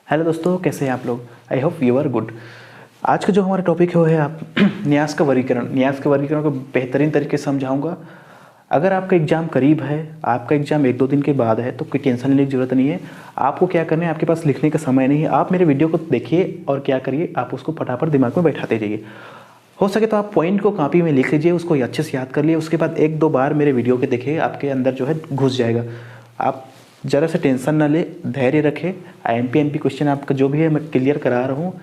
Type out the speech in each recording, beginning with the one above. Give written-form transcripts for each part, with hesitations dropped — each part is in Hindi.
हेलो दोस्तों, कैसे हैं आप लोग। I hope you are good. आज का जो हमारा टॉपिक है वो है आप न्यास का वर्गीकरण। न्यास के वर्गीकरण को बेहतरीन तरीके से समझाऊंगा। अगर आपका एग्जाम करीब है, आपका एग्जाम 1-2 दिन के बाद है, तो कोई टेंशन लेने की जरूरत नहीं है। आपको क्या करना है, आपके पास लिखने का समय नहीं है, आप मेरे वीडियो को देखिए और क्या करिए, आप उसको फटाफट दिमाग में बैठाते जाइए। हो सके तो आप पॉइंट को कॉपी में लिख लीजिए, उसको अच्छे से याद कर लिए। उसके बाद 1-2 बार मेरे वीडियो के देखिए, आपके अंदर जो है घुस जाएगा। आप ज़रा से टेंशन ना ले, धैर्य रखें। IMP MP क्वेश्चन आपका जो भी है मैं क्लियर करा रहा हूँ।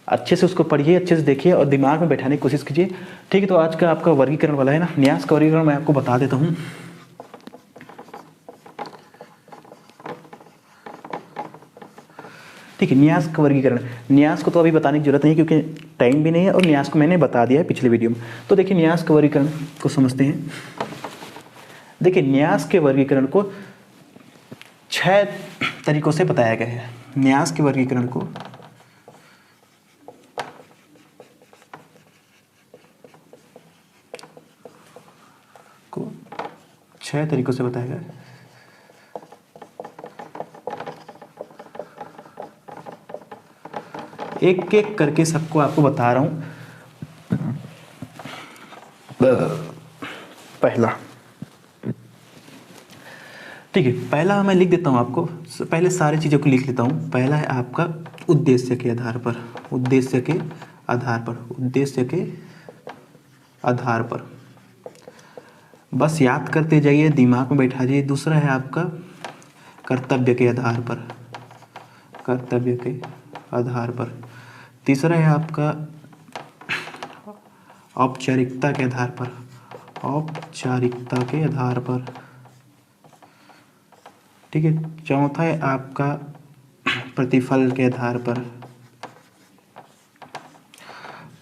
अच्छे से उसको पढ़िए, अच्छे से देखिए और दिमाग में बैठाने की कोशिश कीजिए। ठीक है, तो आज का आपका वर्गीकरण वाला है ना, न्यास का वर्गीकरण मैं आपको बता देता हूँ। ठीक है, न्यास का वर्गीकरण। न्यास को तो अभी बताने की जरूरत नहीं क्योंकि टाइम भी नहीं है और न्यास को मैंने बता दिया है पिछले वीडियो में। तो देखिए, न्यास के वर्गीकरण को समझते हैं। देखिए, न्यास के वर्गीकरण को 6 तरीकों से बताया गया है। न्यास के वर्गीकरण को 6 तरीकों से बताया गया है। एक एक करके सबको आपको बता रहा हूं। पहला, ठीक है, पहला मैं लिख देता हूं आपको। पहले सारी चीज़ों को लिख लेता हूं। पहला है आपका उद्देश्य के आधार पर। उद्देश्य के आधार पर। उद्देश्य के आधार पर बस याद करते जाइए, दिमाग में बैठा जाइए। दूसरा है आपका कर्तव्य के आधार पर। कर्तव्य के आधार पर। तीसरा है आपका औपचारिकता के आधार पर। औपचारिकता के आधार पर, ठीक है। चौथा है आपका प्रतिफल के आधार पर।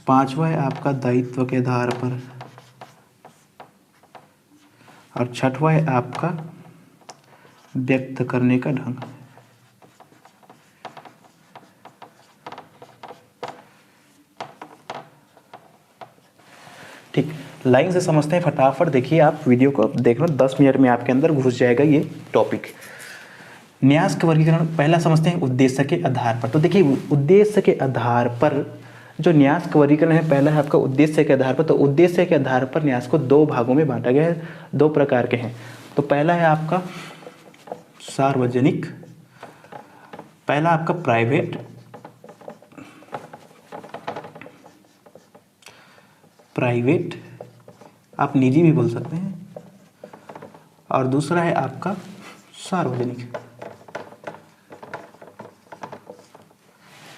पांचवा है आपका दायित्व के आधार पर। और छठवा है आपका व्यक्त करने का ढंग। ठीक, लाइन से समझते हैं, फटाफट देखिए। आप वीडियो को देख लो, 10 मिनट में आपके अंदर घुस जाएगा ये टॉपिक। न्यास का वर्गीकरण पहला समझते हैं उद्देश्य के आधार पर। तो देखिए, उद्देश्य के आधार पर जो न्यास का वर्गीकरण है, पहला है आपका उद्देश्य के आधार पर। तो उद्देश्य के आधार पर न्यास को 2 भागों में बांटा गया है। 2 प्रकार के हैं। तो पहला है आपका सार्वजनिक, पहला आपका प्राइवेट, प्राइवेट आप निजी भी बोल सकते हैं, और दूसरा है आपका सार्वजनिक।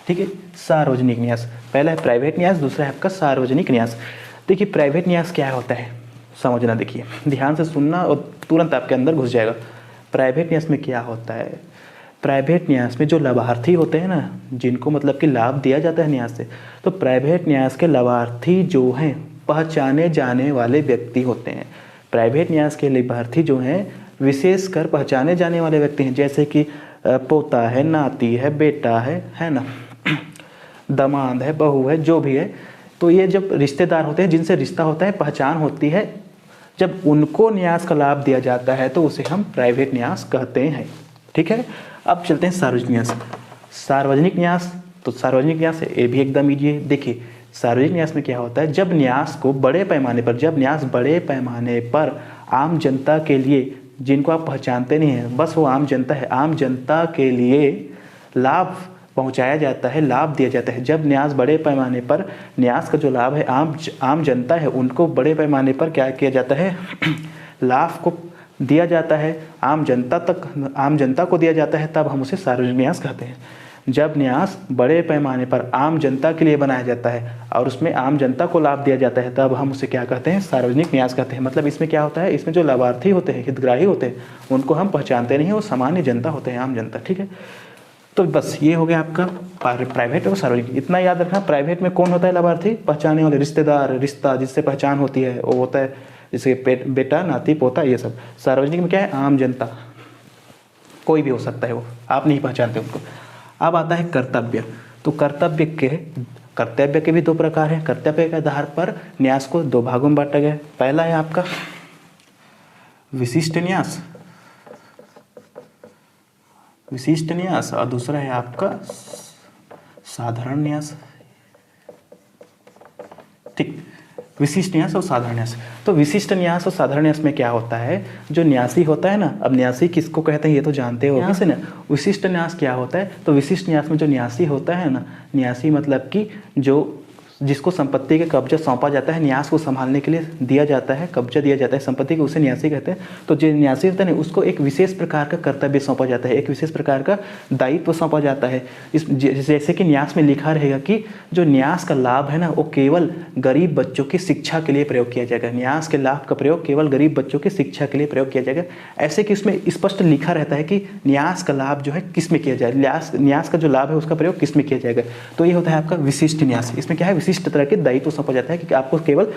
ठीक है, सार्वजनिक न्यास। पहला है प्राइवेट न्यास, दूसरा है आपका सार्वजनिक न्यास। देखिए, प्राइवेट न्यास क्या होता है समझना, देखिए ध्यान से सुनना और तुरंत आपके अंदर घुस जाएगा। प्राइवेट न्यास में क्या होता है, प्राइवेट न्यास में जो लाभार्थी होते हैं ना, जिनको मतलब कि लाभ दिया जाता है न्यास से, तो प्राइवेट न्यास के लाभार्थी जो हैं पहचाने जाने वाले व्यक्ति होते हैं। प्राइवेट न्यास के लाभार्थी जो हैं विशेषकर पहचाने जाने वाले व्यक्ति हैं, जैसे कि पोता है, नाती है, बेटा है ना, दामाद है, बहू है, जो भी है। तो ये जब रिश्तेदार होते हैं, जिनसे रिश्ता होता है, पहचान होती है, जब उनको न्यास का लाभ दिया जाता है तो उसे हम प्राइवेट न्यास कहते हैं। ठीक है, अब चलते हैं सार्वजनिक न्यास। सार्वजनिक न्यास, तो सार्वजनिक न्यास ये भी एकदम ईजी है। देखिए, सार्वजनिक न्यास में क्या होता है, जब न्यास को बड़े पैमाने पर, जब न्यास बड़े पैमाने पर आम जनता के लिए, जिनको आप पहचानते नहीं हैं, बस वो आम जनता है, आम जनता के लिए लाभ पहुंचाया जाता है, लाभ दिया जाता है। जब न्यास बड़े पैमाने पर, न्यास का जो लाभ है आम जनता है उनको बड़े पैमाने पर क्या किया जाता है लाभ को दिया जाता है, आम जनता को दिया जाता है, तब हम उसे सार्वजनिक न्यास कहते हैं। जब न्यास बड़े पैमाने पर आम जनता के लिए बनाया जाता है और उसमें आम जनता को लाभ दिया जाता है, तब हम उसे क्या कहते हैं, सार्वजनिक न्यास कहते हैं। मतलब इसमें क्या होता है, इसमें जो लाभार्थी होते हैं, हितग्राही होते हैं, उनको हम पहचानते नहीं हैं, वो सामान्य जनता होते हैं, आम जनता। ठीक है, तो बस ये हो गया आपका प्राइवेट और सार्वजनिक। इतना याद रखना, प्राइवेट में कौन होता है लाभार्थी, पहचाने वाले, रिश्तेदार, रिश्ता जिससे पहचान होती है वो होता है, जैसे बेटा, नाती, पोता, ये सब। सार्वजनिक में क्या है, आम जनता, कोई भी हो सकता है, वो आप नहीं पहचानते उनको। अब आता है कर्तव्य। तो कर्तव्य के भी 2 प्रकार हैं। कर्तव्य के आधार पर न्यास को 2 भागों में बांटा गया है। पहला है आपका विशिष्ट न्यास, विशिष्ट न्यास और दूसरा है आपका साधारण न्यास। ठीक, विशिष्ट न्यास और साधारण न्यास। तो विशिष्ट न्यास और साधारण न्यास में क्या होता है, जो न्यासी होता है ना, अब न्यासी किसको कहते हैं ये तो जानते हो वैसे ना। विशिष्ट न्यास क्या होता है, तो विशिष्ट न्यास में जो न्यासी होता है ना, न्यासी मतलब कि जो जिसको संपत्ति के कब्जा सौंपा जाता है, न्यास को संभालने के लिए दिया जाता है, कब्जा दिया जाता है संपत्ति को, उसे न्यासी कहते हैं। तो जो न्यासी होता है ना, उसको एक विशेष प्रकार का कर्तव्य सौंपा जाता है, एक विशेष प्रकार का दायित्व सौंपा जाता है। इस जैसे कि न्यास में लिखा रहेगा कि जो न्यास का लाभ है ना, वो केवल गरीब बच्चों की शिक्षा के लिए प्रयोग किया जाएगा। न्यास के लाभ का प्रयोग केवल गरीब बच्चों की शिक्षा के लिए प्रयोग किया जाएगा। ऐसे कि उसमें स्पष्ट लिखा रहता है कि न्यास का लाभ जो है किस में किया जाए, न्यास का जो लाभ है उसका प्रयोग किस में किया जाएगा। तो ये होता है आपका विशिष्ट न्यास। इसमें क्या है, विशिष्ट तरह के दायित्व सौंपा जाता है कि आपको केवल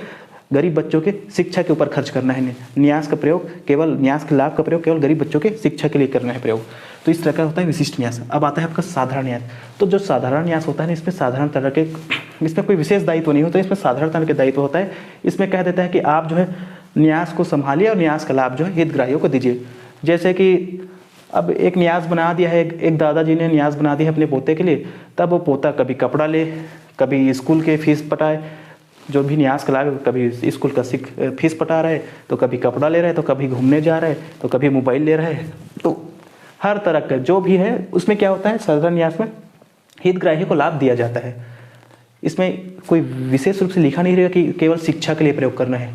गरीब बच्चों के शिक्षा के ऊपर खर्च करना है। न्यास का प्रयोग केवल, न्यास के लाभ का प्रयोग केवल गरीब बच्चों के शिक्षा के लिए करना है प्रयोग। तो इस तरह का होता है विशिष्ट न्यास। अब आता है आपका साधारण न्यास। तो जो साधारण न्यास होता है ना, इसमें साधारण तरह के, इसमें कोई विशेष दायित्व नहीं होता, इसमें साधारण तरह के दायित्व होता है। इसमें कह देता है कि आप जो है न्यास को संभालिए और न्यास का लाभ जो है हितग्राहियों को दीजिए। जैसे कि अब एक न्यास बना दिया है, एक दादाजी ने न्यास बना दिया है अपने पोते के लिए, तब वो पोता कभी कपड़ा ले, कभी स्कूल के फीस पटाए, जो भी न्यास का लाभ है, कभी स्कूल का फीस पटा रहा है, तो कभी कपड़ा ले रहा है, तो कभी घूमने जा रहा है, तो कभी मोबाइल ले रहा है। तो हर तरह का जो भी है उसमें क्या होता है, साधारण न्यास में हितग्राही को लाभ दिया जाता है। इसमें कोई विशेष रूप से लिखा नहीं रहेगा कि केवल शिक्षा के लिए प्रयोग करना है,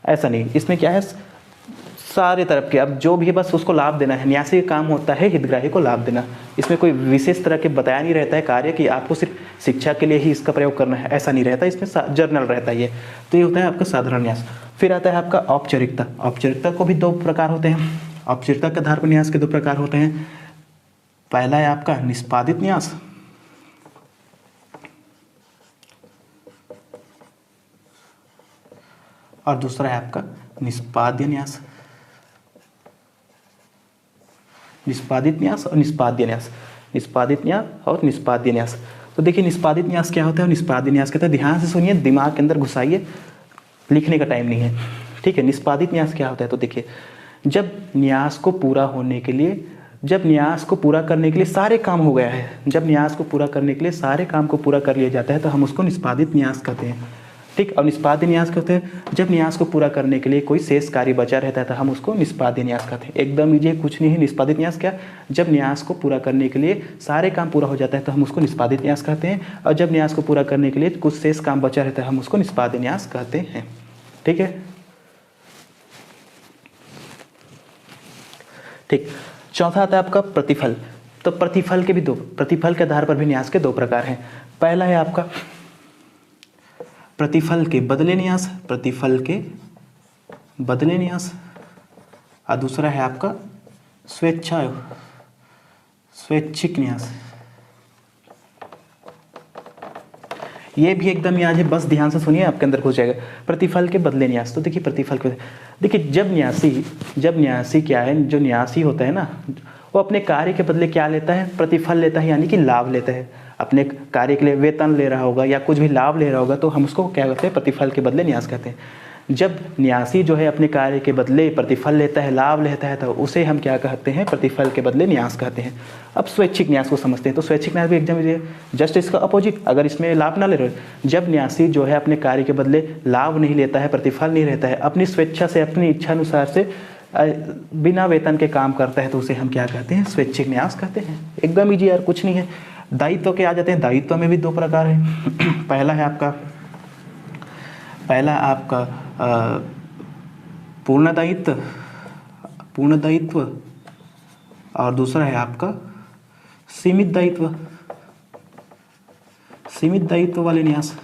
ऐसा नहीं। इसमें क्या है, सारे तरफ के, अब जो भी है बस उसको लाभ देना है। न्यासी का काम होता है हितग्राही को लाभ देना। इसमें कोई विशेष तरह के बताया नहीं रहता है कार्य कि आपको सिर्फ शिक्षा के लिए ही इसका प्रयोग करना है, ऐसा नहीं रहता। इसमें जर्नल रहता है ये। तो ये होता है आपका साधारण न्यास। फिर आता है आपका औपचारिकता। औपचारिकता को भी दो प्रकार होते हैं। औपचारिकता के आधार पर न्यास के दो प्रकार होते हैं। पहला है आपका निष्पादित न्यास, और दूसरा है आपका निष्पाद्य न्यास। निष्पादित न्यास और निष्पाद्य न्यास। निष्पादित न्यास और निष्पाद्य न्यास। तो देखिए निष्पादित न्यास क्या होता है और निष्पाद्य न्यास क्या होता है, ध्यान से सुनिए, दिमाग के अंदर घुसाइए, लिखने का टाइम नहीं है, ठीक है। निष्पादित न्यास क्या होता है, तो देखिए जब न्यास को पूरा होने के लिए, जब न्यास को पूरा करने के लिए सारे काम हो गया है, जब न्यास को पूरा करने के लिए सारे काम को पूरा कर लिया जाता है, तो हम उसको निष्पादित न्यास कहते हैं, ठीक। और निष्पाद्य न्यास कहते हैं जब न्यास को पूरा करने के लिए कोई शेष कार्य बचा रहता है, तो हम उसको निष्पाद्य न्यास कहते हैं। एकदम ये कुछ नहीं है। निष्पादित न्यास क्या, जब न्यास को पूरा करने के लिए सारे काम पूरा हो जाता है तो हम उसको निष्पादित न्यास कहते हैं, और जब न्यास को पूरा करने के लिए कुछ शेष काम बचा रहता है हम उसको निष्पाद्य न्यास कहते हैं, ठीक है। ठीक, चौथा आता है आपका प्रतिफल। तो प्रतिफल के भी दो, प्रतिफल के आधार पर भी न्यास के दो प्रकार हैं। पहला है आपका प्रतिफल के बदले न्यास, प्रतिफल के बदले न्यास, और दूसरा है आपका स्वैच्छिक न्यास। ये भी एकदम याद है, बस ध्यान से सुनिए, आपके अंदर घुस जाएगा। प्रतिफल के बदले न्यास। तो देखिए प्रतिफल के, देखिए जब न्यासी क्या है, जो न्यासी होता है ना, वो अपने कार्य के बदले क्या लेता है, प्रतिफल लेता है, यानी कि लाभ लेता है। अपने कार्य के लिए वेतन ले रहा होगा या कुछ भी लाभ ले रहा होगा, तो हम उसको क्या कहते हैं, प्रतिफल के बदले न्यास कहते हैं। जब न्यासी जो है अपने कार्य के बदले प्रतिफल लेता है, लाभ लेता है, तो उसे हम क्या कहते हैं, प्रतिफल के बदले न्यास कहते हैं। अब स्वैच्छिक न्यास को समझते हैं। तो स्वैच्छिक न्यास भी एकदम जस्ट इसका अपोजिट, अगर इसमें लाभ ना ले रहे, जब न्यासी जो है अपने कार्य के बदले लाभ नहीं लेता है, प्रतिफल नहीं रहता है, अपनी स्वेच्छा से, अपनी इच्छानुसार से बिना वेतन के काम करता है, तो उसे हम क्या कहते हैं, स्वैच्छिक न्यास कहते हैं। एकदम ईजी यार, कुछ नहीं है। दायित्व के आ जाते हैं। दायित्व में भी दो प्रकार है। पहला आपका पूर्ण दायित्व, और दूसरा है आपका सीमित दायित्व वाले न्यास।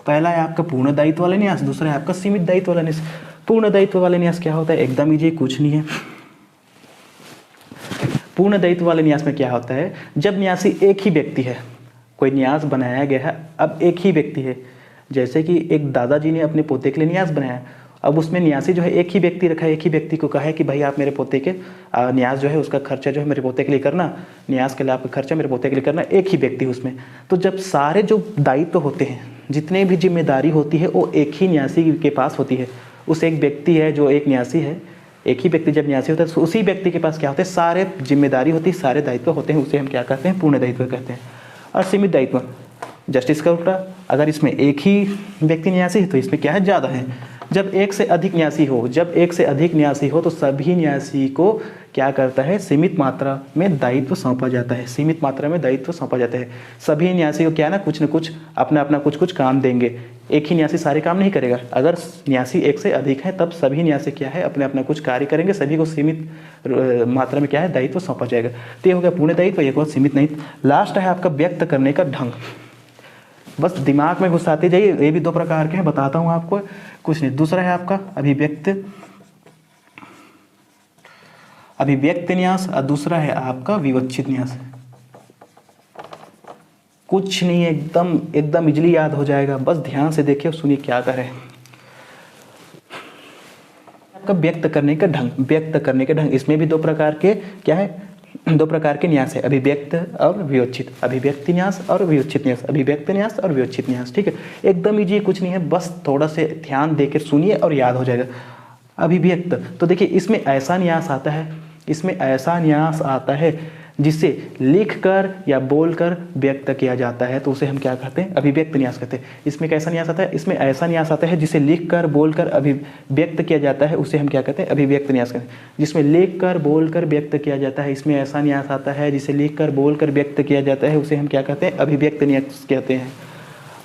पहला है आपका पूर्ण दायित्व वाले न्यास, दूसरा है आपका सीमित दायित्व वाले न्यास। पूर्ण दायित्व वाले न्यास क्या होता है, एकदम ईजी, कुछ नहीं है। पूर्ण दायित्व वाले न्यास में क्या होता है, जब न्यासी एक ही व्यक्ति है, कोई न्यास बनाया गया है, अब एक ही व्यक्ति है, जैसे कि एक दादाजी ने अपने पोते के लिए न्यास बनाया, अब उसमें न्यासी जो है एक ही व्यक्ति रखा है, एक ही व्यक्ति को कहा है कि भाई आप मेरे पोते के न्यास जो है उसका खर्चा जो है मेरे पोते के लिए करना, न्यास के लिए आपका खर्चा मेरे पोते के लिए करना, एक ही व्यक्ति उसमें। तो जब सारे जो दायित्व होते हैं, जितने भी जिम्मेदारी होती है, वो एक ही न्यासी के पास होती है। उस एक व्यक्ति है जो एक न्यासी है, एक ही व्यक्ति जब न्यासी होता है तो उसी व्यक्ति के पास क्या होते हैं, सारे जिम्मेदारी होती है, सारे दायित्व होते हैं, उसे हम क्या कहते हैं, पूर्ण दायित्व कहते हैं। और सीमित दायित्व जस्टिस का उल्टा, अगर इसमें एक ही व्यक्ति न्यासी है तो इसमें क्या है, ज़्यादा है। जब एक से अधिक न्यासी हो तो सभी न्यासी को क्या करता है, सीमित मात्रा में दायित्व सौंपा जाता है, सीमित मात्रा में दायित्व सौंपा जाता है। सभी न्यासी को क्या है ना, कुछ न कुछ अपना कुछ काम देंगे। एक ही न्यासी सारे काम नहीं करेगा, अगर न्यासी एक से अधिक है तब सभी न्यासी क्या है, अपना कुछ कार्य करेंगे, सभी को सीमित मात्रा में क्या है, दायित्व सौंपा जाएगा। तो ये हो गया पूर्ण दायित्व, एक और सीमित नहीं। लास्ट है आपका व्यक्त करने का ढंग। बस दिमाग में घुसाते जाइए, ये भी 2 प्रकार के हैं, बताता हूँ आपको, कुछ नहीं। दूसरा है आपका अभिव्यक्त न्यास और दूसरा है आपका विवक्षित न्यास। कुछ नहीं है, एकदम इजली याद हो जाएगा, बस ध्यान से देखिए और सुनिए क्या कह रहे हैं। आपका व्यक्त करने का ढंग, इसमें भी 2 प्रकार के क्या है, 2 प्रकार के न्यास है, अभिव्यक्त और विवक्षित, अभिव्यक्ति न्यास और विवक्षित न्यास, अभिव्यक्त न्यास और विवक्षित न्यास। ठीक है, एकदम इजी, कुछ नहीं है, बस थोड़ा से ध्यान देकर सुनिए और याद हो जाएगा। अभिव्यक्त, तो देखिए इसमें ऐसा न्यास आता है जिसे लिखकर या बोलकर व्यक्त किया जाता है, तो उसे हम क्या कहते हैं, अभिव्यक्त न्यास कहते हैं। इसमें कैसा न्यास आता है, इसमें ऐसा न्यास आता है जिसे लिखकर बोलकर अभिव्यक्त किया जाता है, उसे हम क्या कहते हैं, अभिव्यक्त न्यास कहते हैं। जिसमें लिखकर बोलकर व्यक्त किया जाता है, इसमें ऐसा न्यास आता है जिसे लिखकर बोलकर व्यक्त किया जाता है, उसे हम क्या कहते हैं, अभिव्यक्त न्यास कहते हैं।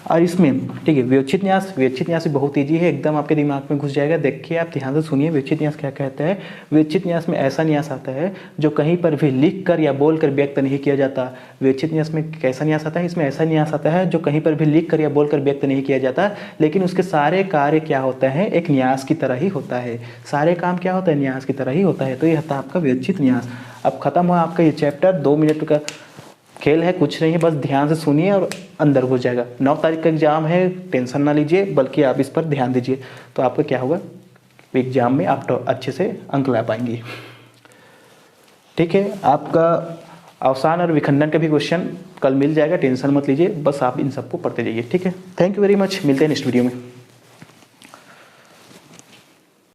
और इसमें ठीक है विवक्षित न्यास भी बहुत ईजी है, एकदम आपके दिमाग में घुस जाएगा। देखिए आप ध्यान से सुनिए, विवक्षित न्यास क्या कहता है। विवक्षित न्यास में ऐसा न्यास आता है जो कहीं पर भी लिख कर या बोल कर व्यक्त नहीं किया जाता। विवक्षित न्यास में कैसा न्यास आता है, इसमें ऐसा न्यास आता है जो कहीं पर भी लिख कर या बोल कर व्यक्त नहीं किया जाता, लेकिन उसके सारे कार्य क्या होता है, एक न्यास की तरह ही होता है, सारे काम क्या होता है, न्यास की तरह ही होता है। तो ये था आपका विवक्षित न्यास। अब खत्म हुआ आपका ये चैप्टर, 2 मिनट का खेल है, कुछ नहीं है, बस ध्यान से सुनिए और अंदर घुस जाएगा। 9 तारीख का एग्जाम है, टेंशन ना लीजिए, बल्कि आप इस पर ध्यान दीजिए, तो आपका क्या होगा, एग्जाम में आप तो अच्छे से अंक ला पाएंगे। ठीक है, आपका अवसान और विखंडन का भी क्वेश्चन कल मिल जाएगा, टेंशन मत लीजिए, बस आप इन सबको पढ़ते जाइए। ठीक है, थैंक यू वेरी मच, मिलते हैं नेक्स्ट वीडियो में।